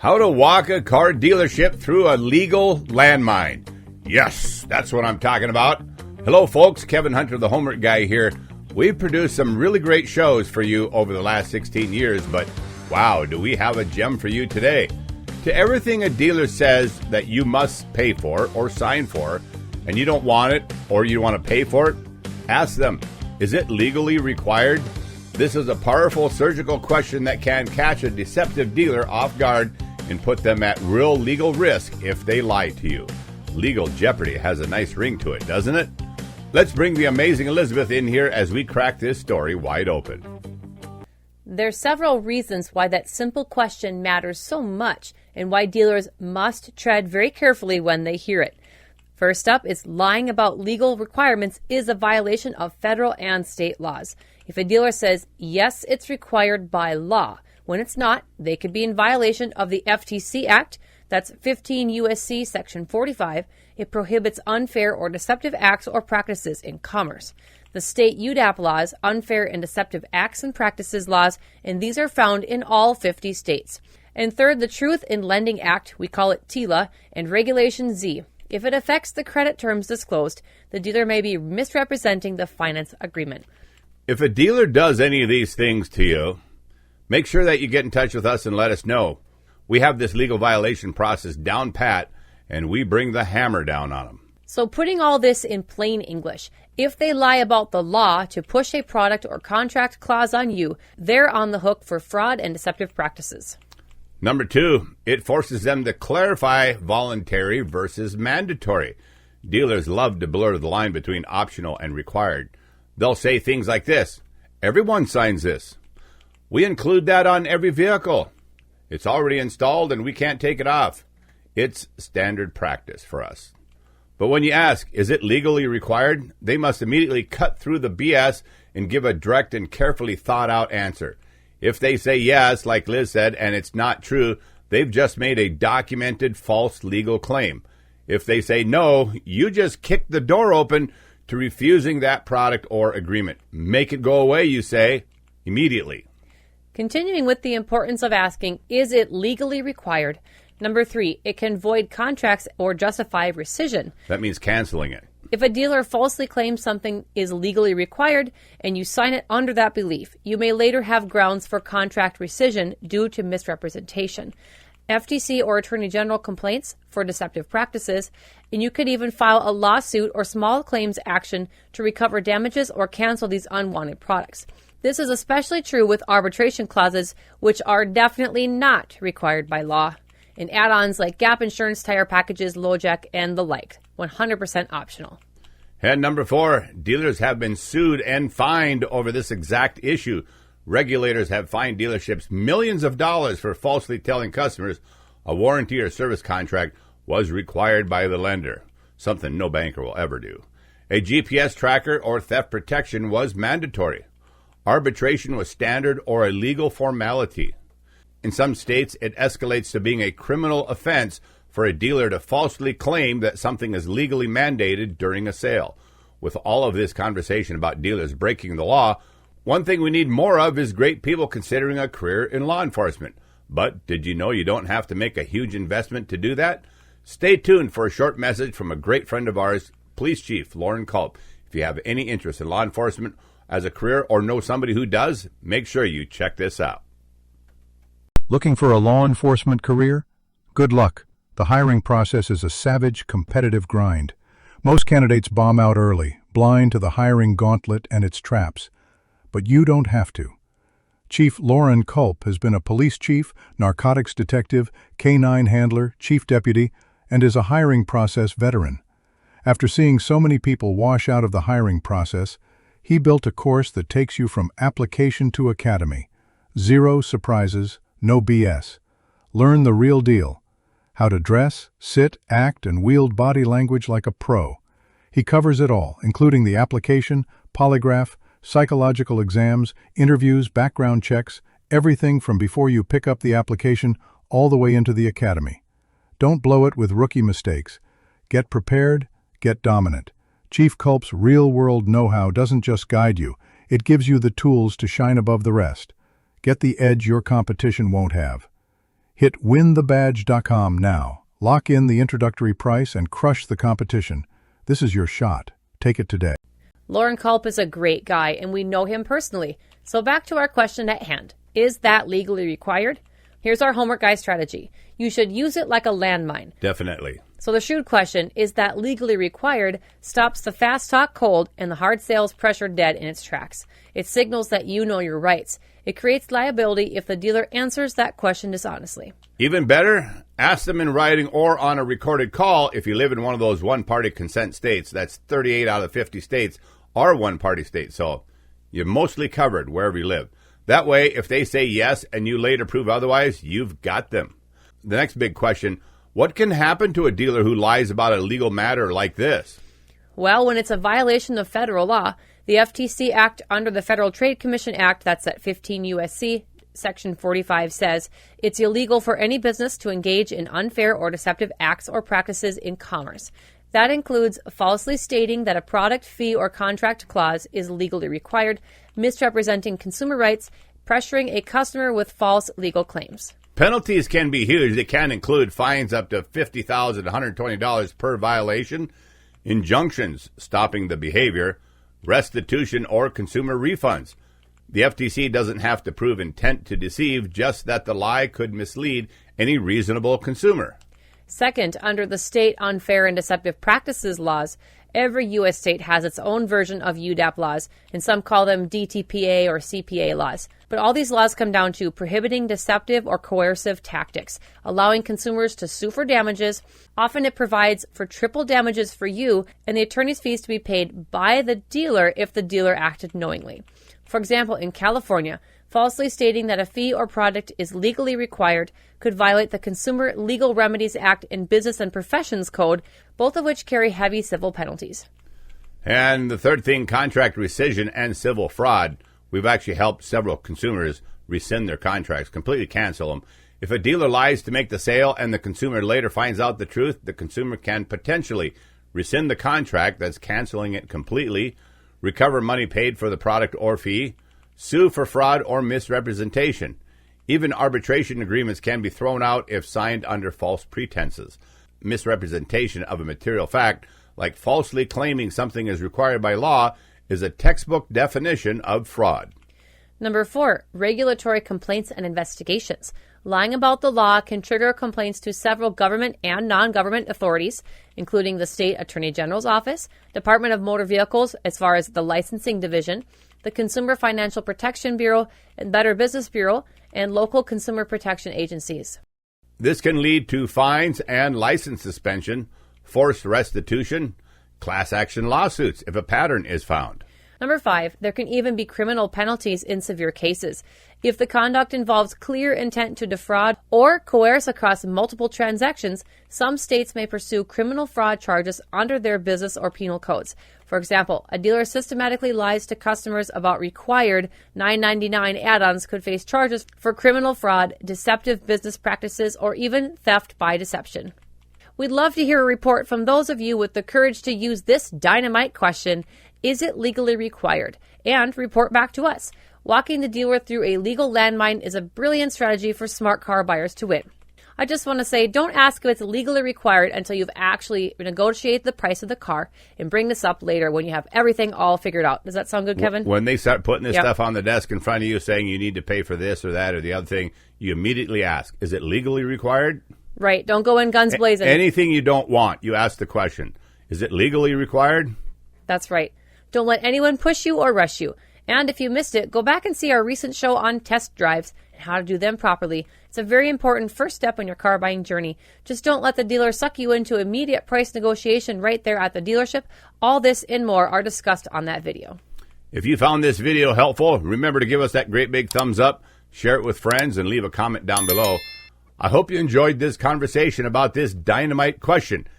How to walk a car dealership through a legal landmine. Yes, that's what I'm talking about. Hello, folks. Kevin Hunter, the Homework Guy here. We've produced some really great shows for you over the last 16 years, but wow, do we have a gem for you today. To everything a dealer says that you must pay for or sign for, and you don't want it or you want to pay for it, ask them, is it legally required? This is a powerful surgical question that can catch a deceptive dealer off guard and put them at real legal risk if they lie to you. Legal jeopardy has a nice ring to it, doesn't it? Let's bring the amazing Elizabeth in here as we crack this story wide open. There's several reasons why that simple question matters so much and why dealers must tread very carefully when they hear it. First up is lying about legal requirements is a violation of federal and state laws. If a dealer says, yes, it's required by law, when it's not, they could be in violation of the FTC Act. That's 15 U.S.C. Section 45. It prohibits unfair or deceptive acts or practices in commerce. The state UDAP laws, Unfair and Deceptive Acts and Practices laws, and these are found in all 50 states. And third, the Truth in Lending Act, we call it TILA, and Regulation Z. If it affects the credit terms disclosed, the dealer may be misrepresenting the finance agreement. If a dealer does any of these things to you, make sure that you get in touch with us and let us know. We have this legal violation process down pat, and we bring the hammer down on them. So putting all this in plain English, if they lie about the law to push a product or contract clause on you, they're on the hook for fraud and deceptive practices. Number 2, it forces them to clarify voluntary versus mandatory. Dealers love to blur the line between optional and required. They'll say things like this: everyone signs this. We include that on every vehicle. It's already installed and we can't take it off. It's standard practice for us. But when you ask, is it legally required? They must immediately cut through the BS and give a direct and carefully thought out answer. If they say yes, like Liz said, and it's not true, they've just made a documented false legal claim. If they say no, you just kick the door open to refusing that product or agreement. Make it go away, you say, immediately. Continuing with the importance of asking, is it legally required? Number 3, it can void contracts or justify rescission. That means canceling it. If a dealer falsely claims something is legally required and you sign it under that belief, you may later have grounds for contract rescission due to misrepresentation, FTC or Attorney General complaints for deceptive practices, and you could even file a lawsuit or small claims action to recover damages or cancel these unwanted products. This is especially true with arbitration clauses, which are definitely not required by law, and add-ons like gap insurance, tire packages, LoJack, and the like, 100% optional. And number 4, dealers have been sued and fined over this exact issue. Regulators have fined dealerships millions of dollars for falsely telling customers a warranty or service contract was required by the lender, something no banker will ever do. A GPS tracker or theft protection was mandatory. Arbitration was standard or a legal formality. In some states, it escalates to being a criminal offense for a dealer to falsely claim that something is legally mandated during a sale. With all of this conversation about dealers breaking the law, one thing we need more of is great people considering a career in law enforcement. But did you know you don't have to make a huge investment to do that? Stay tuned for a short message from a great friend of ours, Police Chief Lauren Culp. If you have any interest in law enforcement as a career or know somebody who does, make sure you check this out. Looking for a law enforcement career? Good luck. The hiring process is a savage, competitive grind. Most candidates bomb out early, blind to the hiring gauntlet and its traps. But you don't have to. Chief Lauren Culp has been a police chief, narcotics detective, K-9 handler, chief deputy, and is a hiring process veteran. After seeing so many people wash out of the hiring process, he built a course that takes you from application to academy. Zero surprises, no BS. Learn the real deal. How to dress, sit, act, and wield body language like a pro. He covers it all, including the application, polygraph, psychological exams, interviews, background checks, everything from before you pick up the application all the way into the academy. Don't blow it with rookie mistakes. Get prepared, get dominant. Chief Culp's real-world know-how doesn't just guide you, it gives you the tools to shine above the rest. Get the edge your competition won't have. Hit winthebadge.com now. Lock in the introductory price and crush the competition. This is your shot. Take it today. Lauren Culp is a great guy, and we know him personally. So back to our question at hand. Is that legally required? Here's our homework guy strategy. You should use it like a landmine. Definitely. So the shrewd question, is that legally required, stops the fast talk cold and the hard sales pressure dead in its tracks. It signals that you know your rights. It creates liability if the dealer answers that question dishonestly. Even better, ask them in writing or on a recorded call if you live in one of those one-party consent states. That's 38 out of 50 states are one-party states, so you're mostly covered wherever you live. That way, if they say yes and you later prove otherwise, you've got them. The next big question, what can happen to a dealer who lies about a legal matter like this? Well, when it's a violation of federal law, the FTC Act under the Federal Trade Commission Act, that's at 15 U.S.C., Section 45 says, it's illegal for any business to engage in unfair or deceptive acts or practices in commerce. That includes falsely stating that a product, fee, or contract clause is legally required, misrepresenting consumer rights, pressuring a customer with false legal claims. Penalties can be huge. They can include fines up to $50,000 to $120 per violation, injunctions stopping the behavior, restitution, or consumer refunds. The FTC doesn't have to prove intent to deceive, just that the lie could mislead any reasonable consumer. Second, under the state unfair and deceptive practices laws, every U.S. state has its own version of UDAP laws, and some call them DTPA or CPA laws. But all these laws come down to prohibiting deceptive or coercive tactics, allowing consumers to sue for damages. Often it provides for triple damages for you and the attorney's fees to be paid by the dealer if the dealer acted knowingly. For example, in California, falsely stating that a fee or product is legally required could violate the Consumer Legal Remedies Act and Business and Professions Code, both of which carry heavy civil penalties. And the third thing, contract rescission and civil fraud. We've actually helped several consumers rescind their contracts, completely cancel them. If a dealer lies to make the sale and the consumer later finds out the truth, the consumer can potentially rescind the contract, that's canceling it completely, recover money paid for the product or fee, sue for fraud or misrepresentation. Even arbitration agreements can be thrown out if signed under false pretenses. Misrepresentation of a material fact, like falsely claiming something is required by law, is a textbook definition of fraud. Number 4, regulatory complaints and investigations. Lying about the law can trigger complaints to several government and non-government authorities, including the State Attorney General's Office, Department of Motor Vehicles as far as the licensing division, the Consumer Financial Protection Bureau and Better Business Bureau, and local consumer protection agencies. This can lead to fines and license suspension, forced restitution, class action lawsuits if a pattern is found. Number 5, there can even be criminal penalties in severe cases. If the conduct involves clear intent to defraud or coerce across multiple transactions, some states may pursue criminal fraud charges under their business or penal codes. For example, a dealer systematically lies to customers about required $9.99 add-ons could face charges for criminal fraud, deceptive business practices, or even theft by deception. We'd love to hear a report from those of you with the courage to use this dynamite question, is it legally required? And report back to us. Walking the dealer through a legal landmine is a brilliant strategy for smart car buyers to win. I just want to say, don't ask if it's legally required until you've actually negotiated the price of the car, and bring this up later when you have everything all figured out. Does that sound good, Kevin? When they start putting this stuff on the desk in front of you saying you need to pay for this or that or the other thing, you immediately ask, is it legally required? Right. Don't go in guns blazing. Anything you don't want, you ask the question, is it legally required? That's right. Don't let anyone push you or rush you. And if you missed it, go back and see our recent show on test drives and how to do them properly. It's a very important first step in your car buying journey. Just don't let the dealer suck you into immediate price negotiation right there at the dealership. All this and more are discussed on that video. If you found this video helpful, remember to give us that great big thumbs up, share it with friends, and leave a comment down below. I hope you enjoyed this conversation about this dynamite question.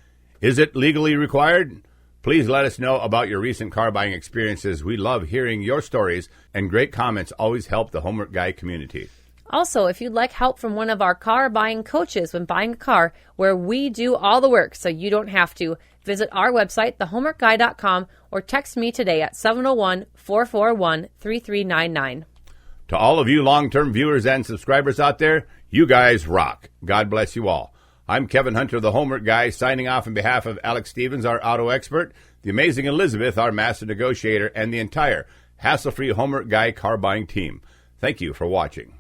Is it legally required? Please let us know about your recent car buying experiences. We love hearing your stories, and great comments always help the Homework Guy community. Also, if you'd like help from one of our car buying coaches when buying a car, where we do all the work so you don't have to, visit our website, thehomeworkguy.com, or text me today at 701-441-3399. To all of you long-term viewers and subscribers out there, You guys rock. God bless you all. I'm Kevin Hunter, the Homework Guy, signing off on behalf of Alex Stevens, our auto expert, the amazing Elizabeth, our master negotiator, and the entire hassle-free Homework Guy car buying team. Thank you for watching.